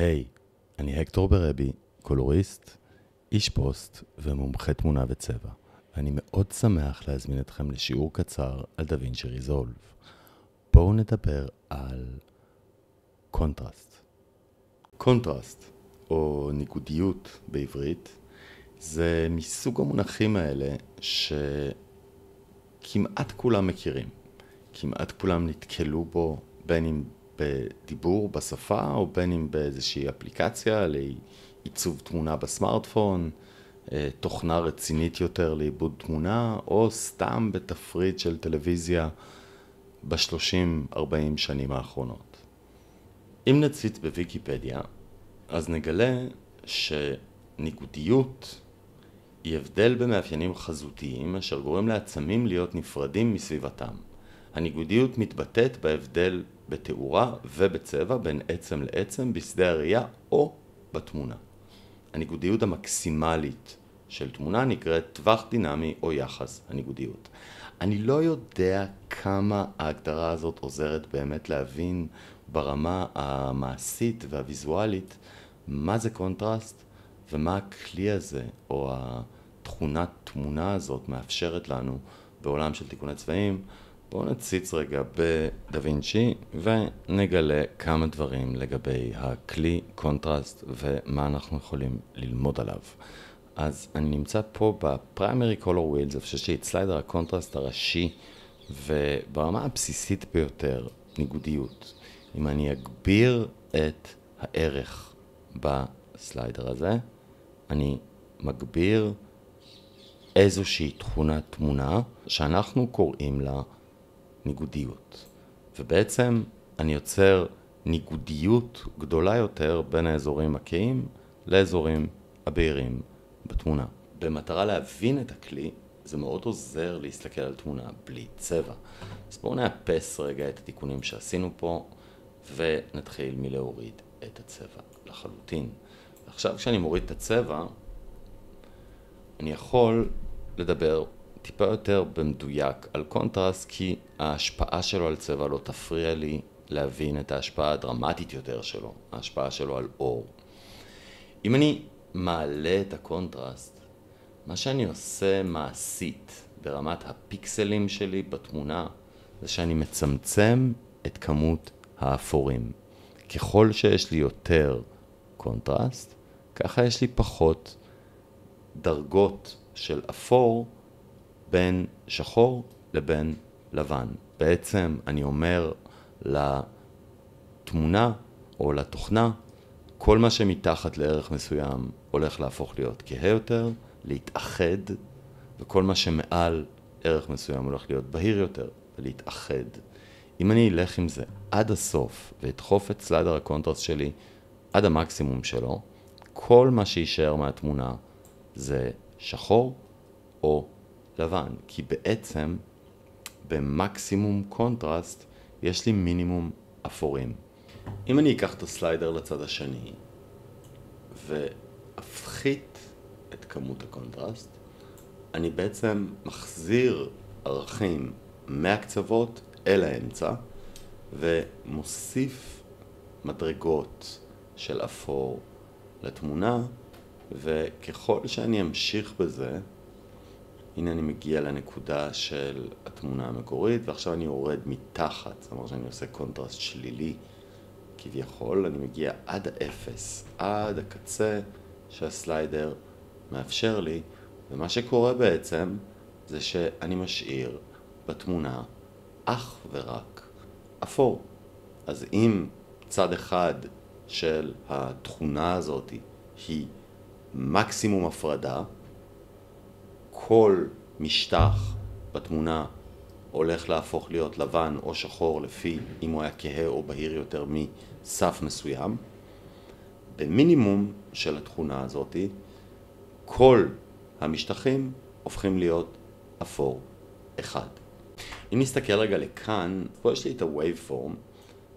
היי, אני הקטור ברבי, קולוריסט, איש פוסט ומומחה תמונה וצבע. ואני מאוד שמח להזמין אתכם לשיעור קצר על דווינצ'י ריזולב. בואו נדבר על קונטרסט. קונטרסט, או ניגודיות בעברית, זה מסוג המונחים האלה שכמעט כולם מכירים. כמעט כולם נתקלו בו, בין אם בדיבור בשפה או בין אם באיזושהי אפליקציה לעיצוב תמונה בסמארטפון, תוכנה רצינית יותר לעיבוד תמונה, או סתם בתפריט של טלוויזיה ב-30-40 שנים האחרונות. אם נציץ בוויקיפדיה, אז נגלה שניגודיות היא הבדל במאפיינים חזותיים אשר גורם לעצמים להיות נפרדים מסביבתם. הניגודיות מתבטאת בהבדל בתאורה ובצבע בין עצם לעצם בשדה הראייה או בתמונה. הניגודיות המקסימלית של תמונה נקראת טווח דינמי או יחס הניגודיות. אני לא יודע כמה ההגדרה הזאת עוזרת באמת להבין ברמה המעשית והוויזואלית מה זה קונטרסט ומה הכלי הזה או התכונת תמונה הזאת מאפשרת לנו בעולם של תיקוני צבעים. בואו נציץ רגע בדווינצ'י ונגלה כמה דברים לגבי הכלי קונטרסט ומה אנחנו יכולים ללמוד עליו. אז אני נמצא פה בפריימרי קולור ווילס, איפה שיש לי את סליידר הקונטרסט הראשי, וברמה הבסיסית ביותר, ניגודיות. אם אני אגביר את הערך בסליידר הזה, אני מגביר איזושהי תכונת תמונה שאנחנו קוראים לה ניגודיות. ובעצם אני יוצר ניגודיות גדולה יותר בין האזורים הכהים לאזורים הבהירים בתמונה. במטרה להבין את הכלי, זה מאוד עוזר להסתכל על תמונה בלי צבע. אז בואו נאפס רגע את התיקונים שעשינו פה, ונתחיל מלהוריד את הצבע לחלוטין. עכשיו כשאני מוריד את הצבע, אני יכול לדבר טיפה יותר במדויק על קונטרסט, כי ההשפעה שלו על צבע לא תפריע לי להבין את ההשפעה הדרמטית יותר שלו, ההשפעה שלו על אור. אם אני מעלה את הקונטרסט, מה שאני עושה מעשית ברמת הפיקסלים שלי בתמונה, זה שאני מצמצם את כמות האפורים. ככל שיש לי יותר קונטרסט, ככה יש לי פחות דרגות של אפור בין שחור לבין לבן. בעצם אני אומר לתמונה או לתוכנה, כל מה שמתחת לערך מסוים הולך להפוך להיות כהה יותר, להתאחד, וכל מה שמעל ערך מסוים הולך להיות בהיר יותר ולהתאחד. אם אני אלך עם זה עד הסוף ואדחוף את סליידר הקונטרסט שלי עד המקסימום שלו, כל מה שישאר מהתמונה זה שחור או לבן, כי בעצם במקסימום קונטרסט יש לי מינימום אפורים. אם אני אקח את הסליידר לצד השני ואפחית את כמות הקונטרסט, אני בעצם מחזיר ערכים מהקצוות אל האמצע ומוסיף מדרגות של אפור לתמונה, וככל שאני אמשיך בזה, הנה אני מגיע לנקודה של התמונה המקורית, ועכשיו אני יורד מתחת, זאת אומרת שאני עושה קונטרסט שלילי כביכול, אני מגיע עד האפס, עד הקצה שהסליידר מאפשר לי, ומה שקורה בעצם זה שאני משאיר בתמונה אך ורק אפור. אז אם צד אחד של התכונה הזאת היא מקסימום הפרדה, כל משטח בתמונה הולך להפוך להיות לבן או שחור לפי אם הוא היה כהה או בהיר יותר מסף מסוים. במינימום של התכונה הזאת, כל המשטחים הופכים להיות אפור אחד. אם נסתכל רגע לכאן, פה יש לי את ה-waveform,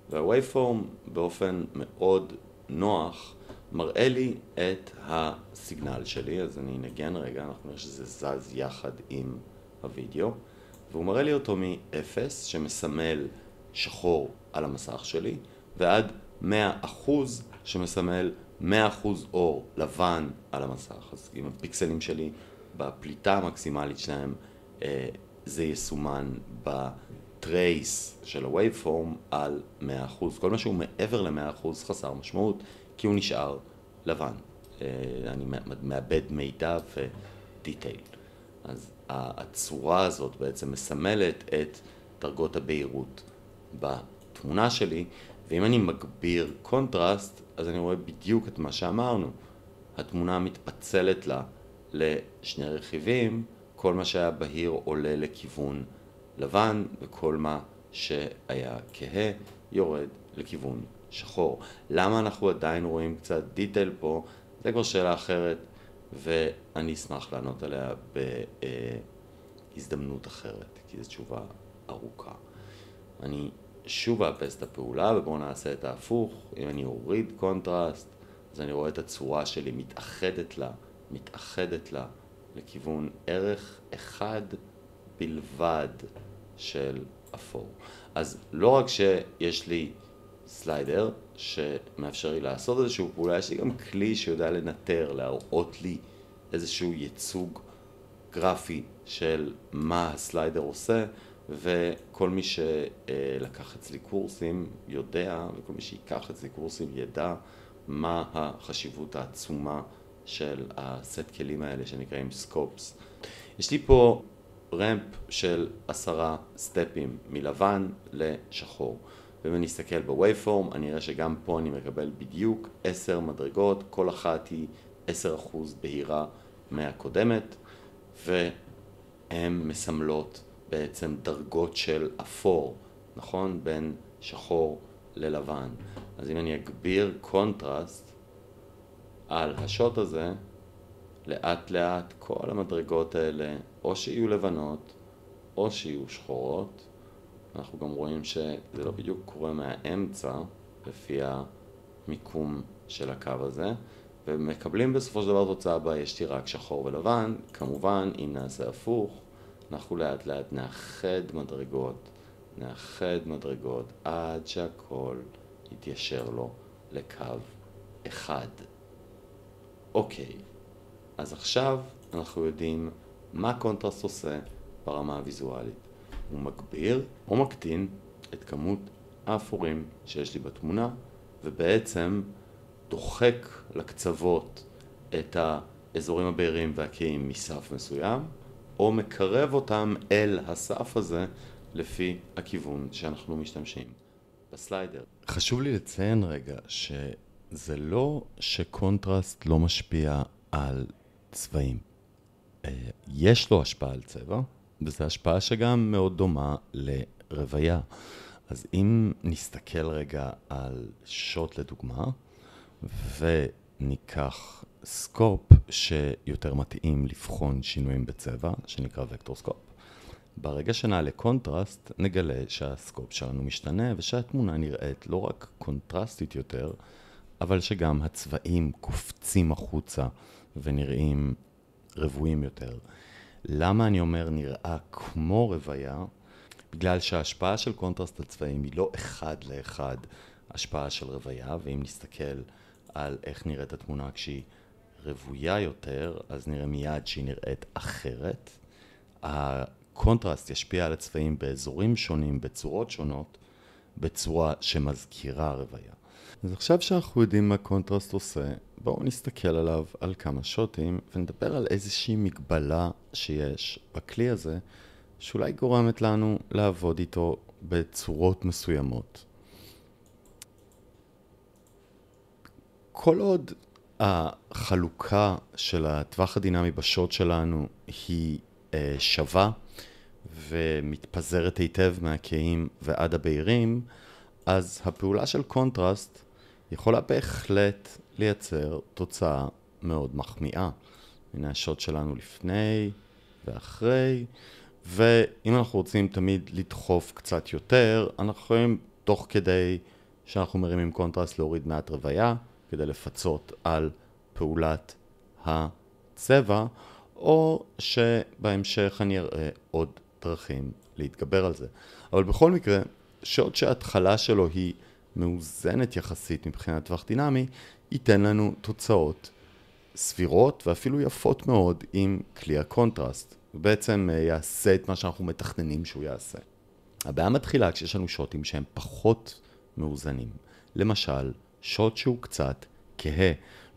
וה-waveform באופן מאוד נוח מראה לי את הסיגנל שלי, אז אני נגן רגע, אנחנו נראה שזה זז יחד עם הוידאו, והוא מראה לי אותו מ-0 שמסמל שחור על המסך שלי, ועד 100% שמסמל 100% אור לבן על המסך. אז עם הפיקסלים שלי בפליטה המקסימלית שלהם זה יסומן בטרייס של ה-Waveform על 100%. כל מה שהוא מעבר ל-100% חסר משמעות, כי הוא נשאר לבן. אני מאבד מידע ודיטייל. אז הצורה הזאת בעצם מסמלת את דרגות הבהירות בתמונה שלי, ואם אני מגביר קונטרסט, אז אני רואה בדיוק את מה שאמרנו. התמונה מתפצלת לה לשני רכיבים, כל מה שהיה בהיר עולה לכיוון לבן, וכל מה שהיה כהה יורד לכיוון שחור. למה אנחנו עדיין רואים קצת דיטייל פה? זה כבר שאלה אחרת, ואני אשמח לענות עליה בהזדמנות אחרת, כי זו תשובה ארוכה. אני שוב אאפס את הפעולה, ובואו נעשה את ההפוך. אם אני אוריד קונטרסט, אז אני רואה את הצורה שלי מתאחדת לה לכיוון ערך אחד בלבד של אפור. אז לא רק שיש לי סליידר שמאפשר לי לעשות איזשהו פעולה, יש לי גם כלי שיודע לנטר, להראות לי איזשהו ייצוג גרפי של מה הסליידר עושה, וכל מי שלקח אצלי קורסים יודע, וכל מי שיקח אצלי קורסים ידע מה החשיבות העצומה של הסט כלים האלה שנקראים סקופס. יש לי פה רמפ של 10 סטפים מלבן לשחור. ואם אני אסתכל בווייפורם, אני אראה שגם פה אני מקבל בדיוק 10 מדרגות, כל אחת היא 10% בהירה מהקודמת, והן מסמלות בעצם דרגות של אפור, נכון? בין שחור ללבן. אז אם אני אגביר קונטרסט על השוט הזה, לאט לאט כל המדרגות האלה או שיהיו לבנות או שיהיו שחורות. אנחנו גם רואים שזה לא בדיוק קורה מהאמצע לפי המיקום של הקו הזה, ומקבלים בסופו של דבר תוצאה בה יש לי רק שחור ולבן. כמובן אם נעשה הפוך, אנחנו לאט לאט נאחד מדרגות עד שהכל יתיישר לו לקו אחד. אוקיי, אז עכשיו אנחנו יודעים מה קונטרסט עושה ברמה הוויזואלית. הוא מגביר או מקטין את כמות האפורים שיש לי בתמונה, ובעצם דוחק לקצוות את האזורים הבהירים והכהים מסף מסוים, או מקרב אותם אל הסף הזה לפי הכיוון שאנחנו משתמשים בסליידר. חשוב לי לציין רגע שזה לא שקונטרסט לא משפיע על צבעים. יש לו השפעה על צבע, וזו השפעה שגם מאוד דומה לרוויה. אז אם נסתכל רגע על שוט לדוגמה, וניקח סקופ שיותר מתאים לבחון שינויים בצבע, שנקרא וקטור סקופ, ברגע שנעלה קונטרסט, נגלה שהסקופ שלנו משתנה, ושהתמונה נראית לא רק קונטרסטית יותר, אבל שגם הצבעים קופצים החוצה ונראים רבועים יותר. למה אני אומר נראה כמו רוויה? בגלל שההשפעה של קונטרסט הצבעים היא לא אחד לאחד השפעה של רוויה, ואם נסתכל על איך נראית התמונה כשהיא רבויה יותר, אז נראה מיד שהיא נראית אחרת. הקונטרסט ישפיע על הצבעים באזורים שונים, בצורות שונות, בצורה שמזכירה רוויה. אז עכשיו שאנחנו יודעים מה קונטרסט עושה, בואו נסתכל עליו על כמה שוטים ונדבר על איזושהי מגבלה שיש בכלי הזה, שאולי גורמת לנו לעבוד איתו בצורות מסוימות. כל עוד החלוקה של הטווח הדינמי בשוט שלנו היא שווה ומתפזרת היטב מהכהים ועד הבהירים, אז הפעולה של קונטרסט יכולה בהחלט לייצר תוצאה מאוד מחמיאה. הנה השוט שלנו לפני ואחרי, ואם אנחנו רוצים תמיד לדחוף קצת יותר, אנחנו יכולים תוך כדי שאנחנו מרימים קונטרסט להוריד מעט רוויה, כדי לפצות על פעולת הצבע, או שבהמשך אני אראה עוד דרכים להתגבר על זה. אבל בכל מקרה, שוט שההתחלה שלו היא מאוזנת יחסית מבחינת טווח דינמי, ייתן לנו תוצאות סבירות ואפילו יפות מאוד עם כלי הקונטרסט. הוא בעצם יעשה את מה שאנחנו מתכננים שהוא יעשה. הבעיה מתחילה כשיש לנו שוטים שהם פחות מאוזנים. למשל, שוט שהוא קצת כהה,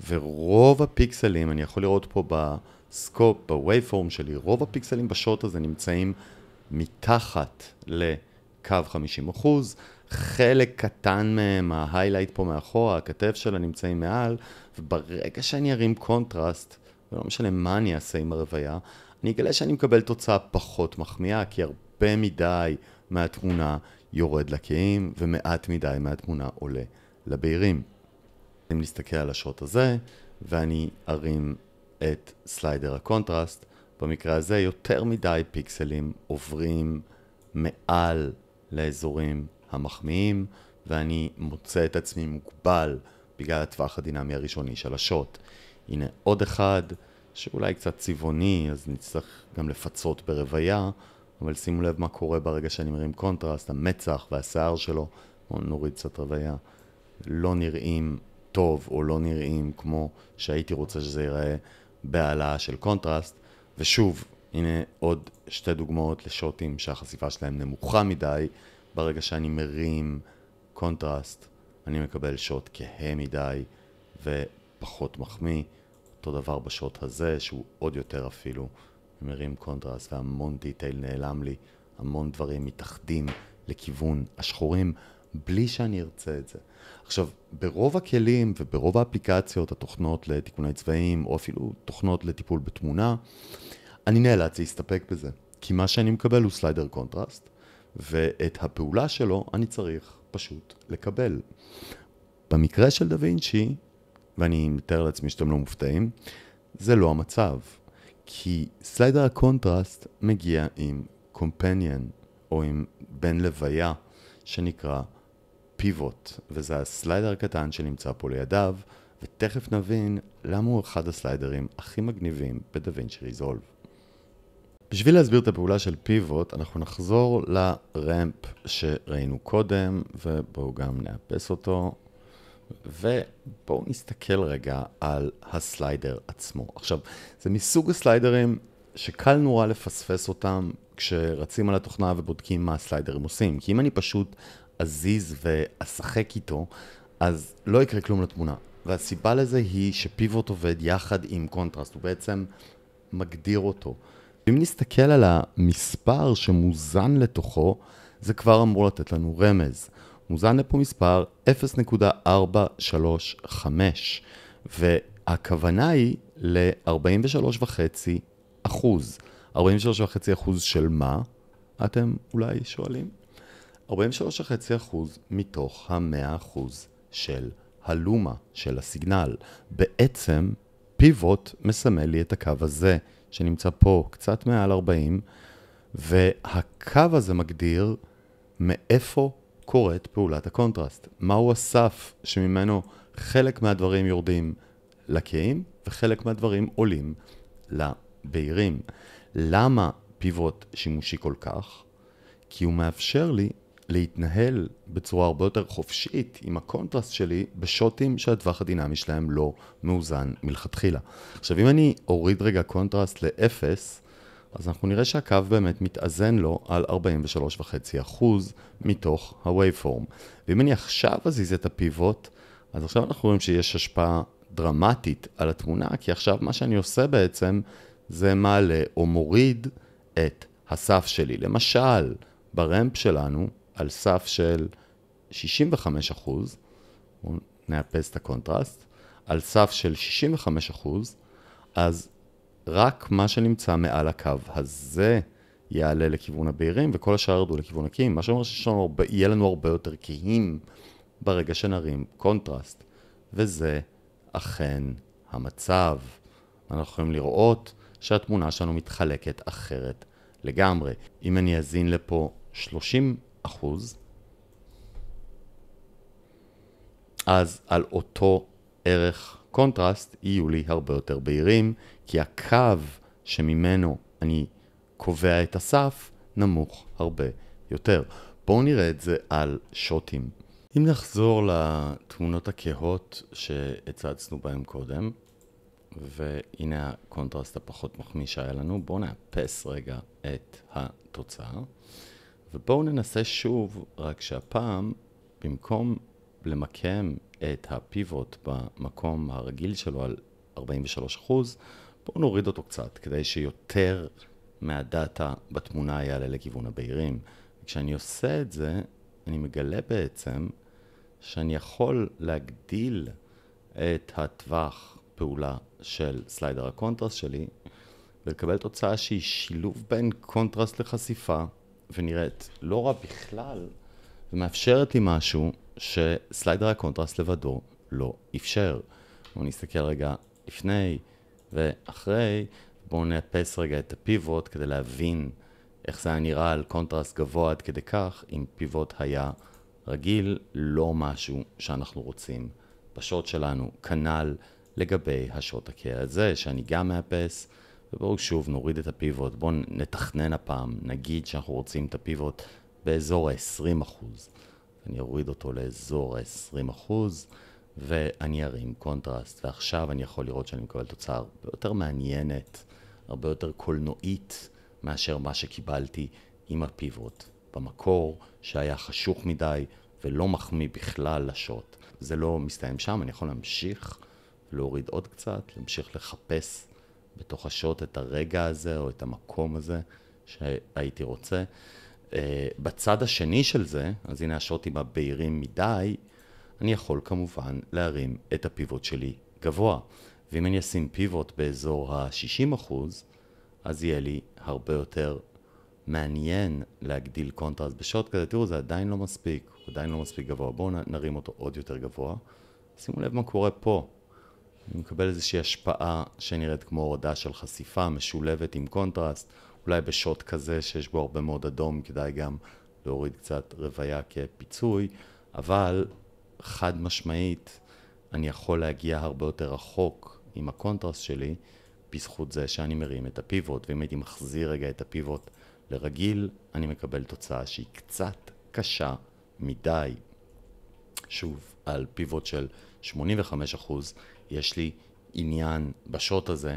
ורוב הפיקסלים, אני יכול לראות פה בסקופ, בווייפורם שלי, רוב הפיקסלים בשוט הזה נמצאים מתחת לקו 50%, חלק קטן מהם, ההיילייט פה מאחורה, הכתף שלה נמצאים מעל, וברגע שאני ארים קונטרסט, ולא משנה מה אני אעשה עם הרוויה, אני אגלה שאני מקבל תוצאה פחות מחמיאה, כי הרבה מדי מהתמונה יורד לקיים, ומעט מדי מהתמונה עולה לבהירים. אם נסתכל על השוט הזה, ואני ארים את סליידר הקונטרסט, במקרה הזה יותר מדי פיקסלים עוברים מעל לאזורים המחמיאים, ואני מוצא את עצמי מוגבל בגלל הטווח הדינמי הראשוני של השוט. הנה עוד אחד שאולי קצת צבעוני, אז נצטרך גם לפצות ברוויה, אבל שימו לב מה קורה ברגע שאני מרים קונטרסט, המצח והשיער שלו, נוריד קצת רוויה, לא נראים טוב או לא נראים כמו שהייתי רוצה שזה ייראה בהעלאה של קונטרסט. ושוב, הנה עוד שתי דוגמאות לשוטים שהחשיפה שלהם נמוכה מדי. ברגע שאני מרים קונטרסט, אני מקבל שוט כהה מדי ופחות מחמיא. אותו דבר בשוט הזה, שהוא עוד יותר אפילו מרים קונטרסט והמון דיטייל נעלם לי, המון דברים מתאחדים לכיוון השחורים בלי שאני ארצה את זה. עכשיו, ברוב הכלים וברוב האפליקציות, התוכנות לתיקוני צבעים או אפילו תוכנות לטיפול בתמונה, אני נאלץ להסתפק בזה. כי מה שאני מקבל הוא סליידר קונטרסט, ואת הפעולה שלו אני צריך פשוט לקבל. במקרה של דה וינצ'י, ואני מתאר לעצמי שאתם לא מופתעים, זה לא המצב. כי סליידר הקונטרסט מגיע עם קומפניאן, או עם בן לוויה, שנקרא פיבוט, וזה הסליידר הקטן שנמצא פה לידיו, ותכף נבין למה הוא אחד הסליידרים הכי מגניבים בדה וינצ'י ריזולב. בשביל להסביר את הפעולה של פיבוט, אנחנו נחזור לרמפ שראינו קודם, ובואו גם נאפס אותו, ובואו נסתכל רגע על הסליידר עצמו. עכשיו, זה מסוג הסליידרים שקל נורא לפספס אותם כשרצים על התוכנה ובודקים מה הסליידרים עושים, כי אם אני פשוט אזיז ואשחק איתו, אז לא יקרה כלום לתמונה. והסיבה לזה היא שפיבוט עובד יחד עם קונטרסט, הוא בעצם מגדיר אותו. אם נסתכל על המספר שמוזן לתוכו, זה כבר אמור לתת לנו רמז. מוזן לפה מספר 0.435, והכוונה היא ל-43.5%. 43.5% של מה? אתם אולי שואלים? 43.5% מתוך ה-100% של הלומה, של הסיגנל. בעצם פיבוט מסמל לי את הקו הזה, שנמצא פה קצת מעל 40, והקו הזה מגדיר מאיפה קורית פעולת הקונטרסט. מהו הסף שממנו חלק מהדברים יורדים לקיים, וחלק מהדברים עולים לבהירים. למה פיבוט שימושי כל כך? כי הוא מאפשר לי להתנהל בצורה הרבה יותר חופשית עם הקונטרסט שלי בשוטים שהטווח הדינמי שלהם לא מאוזן מלכתחילה. עכשיו, אם אני אוריד רגע קונטרסט ל-0, אז אנחנו נראה שהקו באמת מתאזן לו על 43.5% מתוך ה-waveform. ואם אני עכשיו אזיז את הפיבוט, אז עכשיו אנחנו רואים שיש השפעה דרמטית על התמונה, כי עכשיו מה שאני עושה בעצם זה מעלה או מוריד את הסף שלי. למשל, ברמפ שלנו, על סף של 65%, נאפס את הקונטרסט, על סף של 65%, אז רק מה שנמצא מעל הקו הזה יעלה לכיוון הבהירים, וכל השאר ירדו לכיוון הכהים. מה שאומר שיהיה לנו הרבה יותר כהים ברגע שנרים קונטרסט, וזה אכן המצב. אנחנו יכולים לראות שהתמונה שלנו מתחלקת אחרת לגמרי. אם אני אזין לפה 30%, אז על אותו ערך קונטרסט יהיו לי הרבה יותר בהירים, כי הקו שממנו אני קובע את הסף נמוך הרבה יותר. בואו נראה את זה על שוטים. אם נחזור לתמונות הכהות שהצצנו בהן קודם, והנה הקונטרסט הפחות מחמיא שהיה לנו, בואו נאפס רגע את התוצאה, ובואו ננסה שוב, רק שהפעם, במקום למקם את הפיבוט במקום הרגיל שלו על 43%, בואו נוריד אותו קצת, כדי שיותר מהדאטה בתמונה יעלה לכיוון הבהירים. כשאני עושה את זה, אני מגלה בעצם שאני יכול להגדיל את הטווח פעולה של סליידר הקונטרסט שלי, ולקבל תוצאה שהיא שילוב בין קונטרסט לחשיפה, ונראית לא רע בכלל, ומאפשרת לי משהו שסליידר הקונטרסט לבדו לא אפשר. בואו נסתכל רגע לפני ואחרי, בואו נאפס רגע את הפיבוט כדי להבין איך זה היה נראה על קונטרסט גבוה עד כדי כך, אם פיבוט היה רגיל, לא משהו שאנחנו רוצים בשוט שלנו. כנ"ל לגבי השוט הכהה הזה, שאני גם מאפס, ובואו שוב נוריד את הפיבוט, בואו נתכנן הפעם, נגיד שאנחנו רוצים את הפיבוט באזור ה-20%. אני אוריד אותו לאזור ה-20%, ואני ארים קונטרסט, ועכשיו אני יכול לראות שאני מקבל תוצאה הרבה יותר מעניינת, הרבה יותר קולנועית, מאשר מה שקיבלתי עם הפיבוט במקור, שהיה חשוך מדי ולא מחמיא בכלל לשוט. זה לא מסתיים שם, אני יכול להמשיך ולהוריד עוד קצת, להמשיך לחפש בתוך השוט את הרגע הזה או את המקום הזה שהייתי רוצה. בצד השני של זה, אז הנה השוטים הבהירים מדי, אני יכול כמובן להרים את הפיבוט שלי גבוה. ואם אני אשים פיבוט באזור ה-60%, אז יהיה לי הרבה יותר מעניין להגדיל קונטרסט בשוט כזה. תראו, זה עדיין לא מספיק, הוא עדיין לא מספיק גבוה. בואו נרים אותו עוד יותר גבוה. שימו לב מה קורה פה. אני מקבל איזושהי השפעה שנראית כמו הורדה של חשיפה משולבת עם קונטרסט. אולי בשוט כזה שיש בו הרבה מאוד אדום, כדאי גם להוריד קצת רוויה כפיצוי, אבל חד משמעית אני יכול להגיע הרבה יותר רחוק עם הקונטרסט שלי, בזכות זה שאני מרים את הפיבוט, ואם הייתי מחזיר רגע את הפיבוט לרגיל, אני מקבל תוצאה שהיא קצת קשה מדי. שוב, על פיבוט של 85%, יש לי עניין בשוט הזה.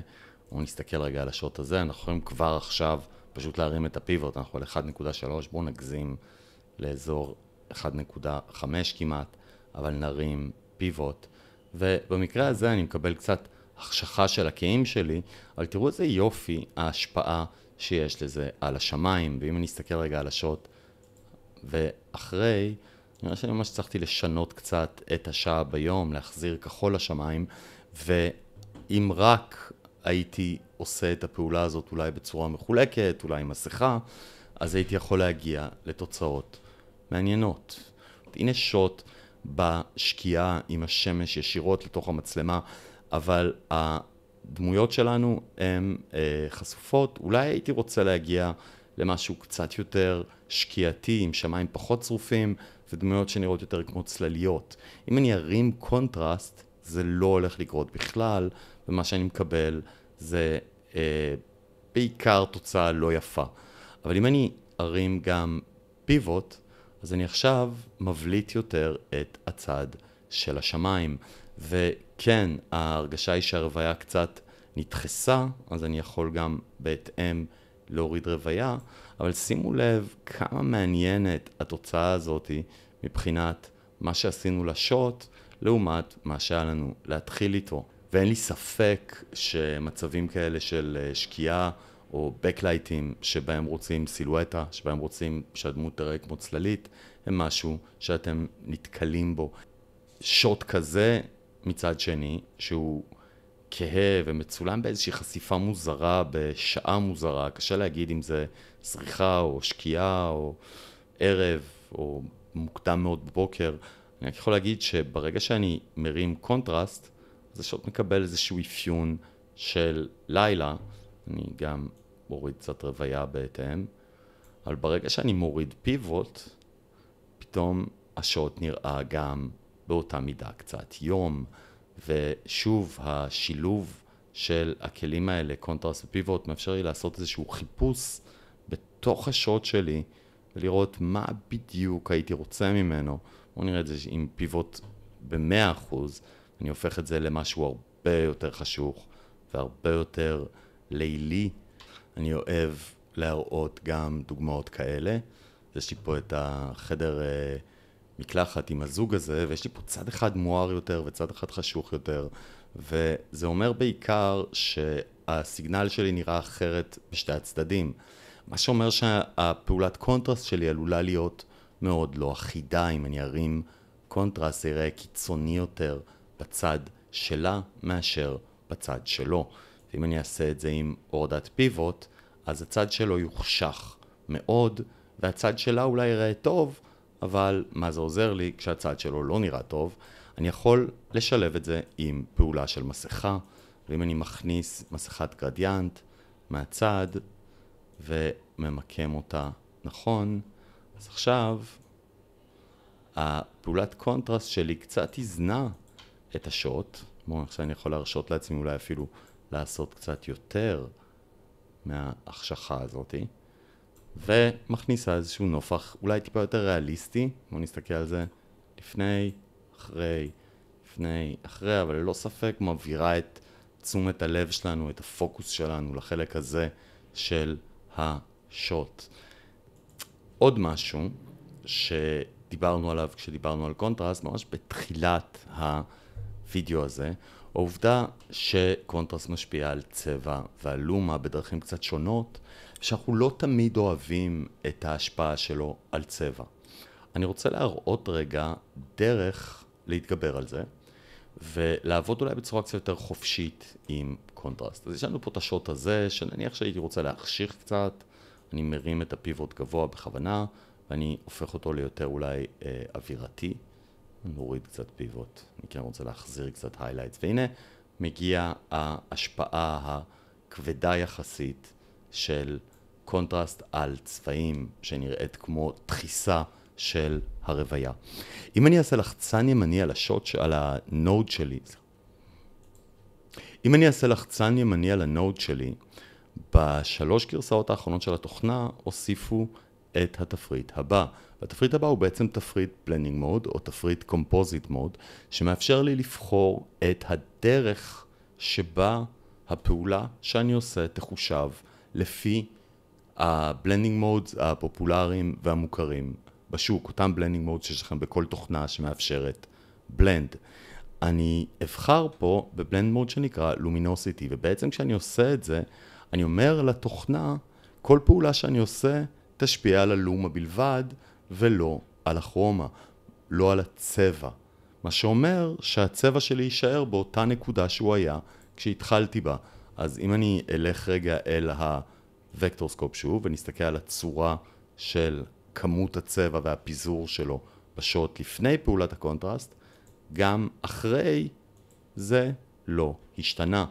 בואו נסתכל רגע על השוט הזה, אנחנו יכולים כבר עכשיו פשוט להרים את הפיבוט, אנחנו על 1.3, בואו נגזים לאזור 1.5 כמעט, אבל נרים פיבוט, ובמקרה הזה אני מקבל קצת החשכה של הקיים שלי, אבל תראו איזה יופי ההשפעה שיש לזה על השמיים. ואם אני אסתכל רגע על השוט ואחרי, נראה שאני ממש צריכתי לשנות קצת את השעה ביום, להחזיר כחול לשמיים, ואם רק הייתי עושה את הפעולה הזאת אולי בצורה מחולקת, אולי עם מסכה, אז הייתי יכול להגיע לתוצאות מעניינות. הנה שוט בשקיעה עם השמש ישירות לתוך המצלמה, אבל הדמויות שלנו הן חשופות. אולי הייתי רוצה להגיע למשהו קצת יותר שקיעתי, עם שמיים פחות צרופים, ודמויות שנראות יותר כמו צלליות. אם אני ארים קונטרסט, זה לא הולך לקרות בכלל, ומה שאני מקבל זה בעיקר תוצאה לא יפה. אבל אם אני ארים גם פיבוט, אז אני עכשיו מבליט יותר את הצד של השמיים. וכן, ההרגשה היא שהרוויה קצת נתחסה, אז אני יכול גם בהתאם להוריד רוויה, אבל שימו לב כמה מעניינת התוצאה הזאת מבחינת מה שעשינו לשוט, לעומת מה שהיה לנו להתחיל איתו. ואין לי ספק שמצבים כאלה של שקיעה או בקלייטים שבהם רוצים סילואטה, שבהם רוצים שהדמות תראה כמו צללית, הם משהו שאתם נתקלים בו. שוט כזה מצד שני, שהוא כהה ומצולם באיזושהי חשיפה מוזרה, בשעה מוזרה, קשה להגיד אם זה זריחה או שקיעה או ערב או מוקדם מאוד בבוקר. אני רק יכול להגיד שברגע שאני מרים קונטרסט, אז השוט מקבל איזשהו אפיון של לילה. אני גם מוריד קצת רוויה בהתאם, אבל ברגע שאני מוריד פיבוט, פתאום השוט נראה גם באותה מידה קצת יום. ושוב, השילוב של הכלים האלה, קונטרסט ופיבוט, מאפשר לי לעשות איזשהו חיפוש בתוך השוט שלי, ולראות מה בדיוק הייתי רוצה ממנו, בואו נראה את זה עם פיבוט ב-100%, אני הופך את זה למשהו הרבה יותר חשוך והרבה יותר לילי. אני אוהב להראות גם דוגמאות כאלה. יש לי פה את החדר מקלחת עם הזוג הזה, ויש לי פה צד אחד מואר יותר וצד אחד חשוך יותר, וזה אומר בעיקר שהסיגנל שלי נראה אחרת בשתי הצדדים. מה שאומר שהפעולת קונטרסט שלי עלולה להיות מאוד לא אחידה. אם אני ארים קונטרסט, זה יראה קיצוני יותר בצד שלה מאשר בצד שלו. ואם אני אעשה את זה עם הורדת פיבוט, אז הצד שלו יוחשך מאוד, והצד שלה אולי יראה טוב, אבל מה זה עוזר לי כשהצד שלו לא נראה טוב? אני יכול לשלב את זה עם פעולה של מסכה, ואם אני מכניס מסכת גרדיאנט מהצד וממקם אותה נכון, אז עכשיו הפעולת קונטרסט שלי קצת הזנה את השוט. עכשיו אני יכול להרשות לעצמי אולי אפילו לעשות קצת יותר מההחשכה הזאת, ומכניסה איזשהו נופח אולי טיפה יותר ריאליסטי. בואו נסתכל על זה לפני, אחרי, אבל ללא ספק מעבירה את תשומת הלב שלנו, את הפוקוס שלנו לחלק הזה של השוט. עוד משהו שדיברנו עליו כשדיברנו על קונטרסט, ממש בתחילת הווידאו הזה, העובדה שקונטרסט משפיע על צבע ועל לומה בדרכים קצת שונות, שאנחנו לא תמיד אוהבים את ההשפעה שלו על צבע. אני רוצה להראות רגע דרך להתגבר על זה, ולעבוד אולי בצורה קצת יותר חופשית עם קונטרסט. אז יש לנו פה את השוט הזה, שנניח שהייתי רוצה להחשיך קצת, אני מרים את הפיבוט גבוה בכוונה, ואני הופך אותו ליותר אולי אווירתי. נוריד קצת פיבוט, אני כן רוצה להחזיר קצת היילייטס, והנה מגיעה ההשפעה הכבדה יחסית של קונטרסט על צבעים, שנראית כמו דחיסה של הרוויה. אם אני אעשה לחצן ימני על השוט, על הנוד שלי, בשלוש גרסאות האחרונות של התוכנה הוסיפו את התפריט הבא. והתפריט הבא הוא בעצם תפריט בלנדינג מוד או תפריט קומפוזיט מוד, שמאפשר לי לבחור את הדרך שבה הפעולה שאני עושה תחושב לפי הבלנדינג מוד הפופולריים והמוכרים בשוק, אותם בלנדינג מוד שיש לכם בכל תוכנה שמאפשרת בלנד. אני אבחר פה בבלנד מוד שנקרא לומינוסיטי, ובעצם כשאני עושה את זה, אני אומר לתוכנה, כל פעולה שאני עושה תשפיע על הלומה בלבד, ולא על הכרומה, לא על הצבע. מה שאומר שהצבע שלי יישאר באותה נקודה שהוא היה כשהתחלתי בה. אז אם אני אלך רגע אל הוקטורסקופ שוב, ונסתכל על הצורה של כמות הצבע והפיזור שלו בשוט לפני פעולת הקונטרסט, גם אחרי זה לא השתנה.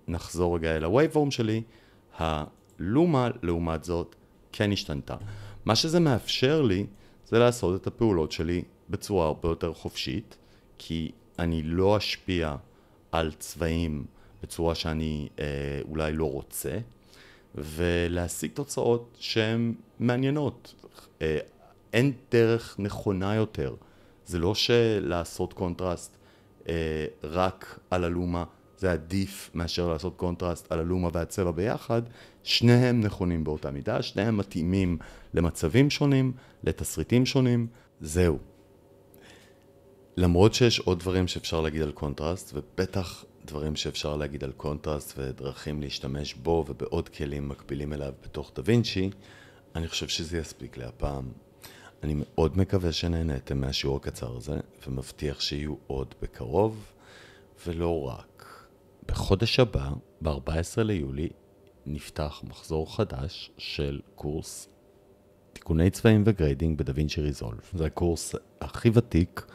ונחזור רגע אל הווייבורם שלי, הלומה לעומת זאת כן השתנתה. מה שזה מאפשר לי זה לעשות את הפעולות שלי בצורה הרבה יותר חופשית, כי אני לא אשפיע על צבעים בצורה שאני אולי לא רוצה, ולהשיג תוצאות שהן מעניינות. אין דרך נכונה יותר. זה לא שלעשות קונטרסט רק על הלומה זה עדיף מאשר לעשות קונטרסט על הלומה והצבע ביחד. שניהם נכונים באותה מידה, שניהם מתאימים למצבים שונים, לתסריטים שונים. זהו. למרות שיש עוד דברים שאפשר להגיד על קונטרסט, ובטח דברים שאפשר להגיד על קונטרסט ודרכים להשתמש בו ובעוד כלים מקבילים אליו בתוך דה וינצ'י, אני חושב שזה יספיק להפעם. אני מאוד מקווה שנהנתם מהשיעור הקצר הזה, ומבטיח שיהיו עוד בקרוב, ולא רק. בחודש הבא, ב-14 ליולי, נפתח מחזור חדש של קורס תיקוני צבעים וגריידינג בדה וינצ'י ריזולב. זה הקורס הכי ותיק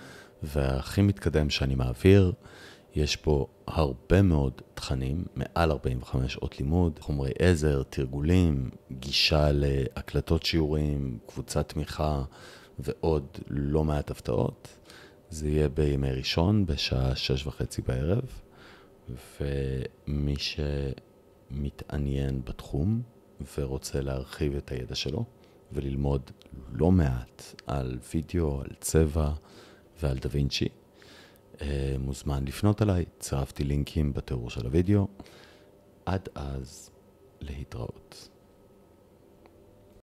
והכי מתקדם שאני מעביר. יש פה הרבה מאוד תכנים, מעל 45 שעות לימוד, חומרי עזר, תרגולים, גישה להקלטות שיעורים, קבוצת תמיכה ועוד לא מעט הפתעות. זה יהיה בימי ראשון בשעה 6:30 בערב, ומי שמתעניין בתחום ורוצה להרחיב את הידע שלו וללמוד לא מעט על וידאו, על צבע ועל דה וינצ'י, מוזמן לפנות אליי, צירפתי לינקים בתיאור של הוידאו. עד אז, להתראות.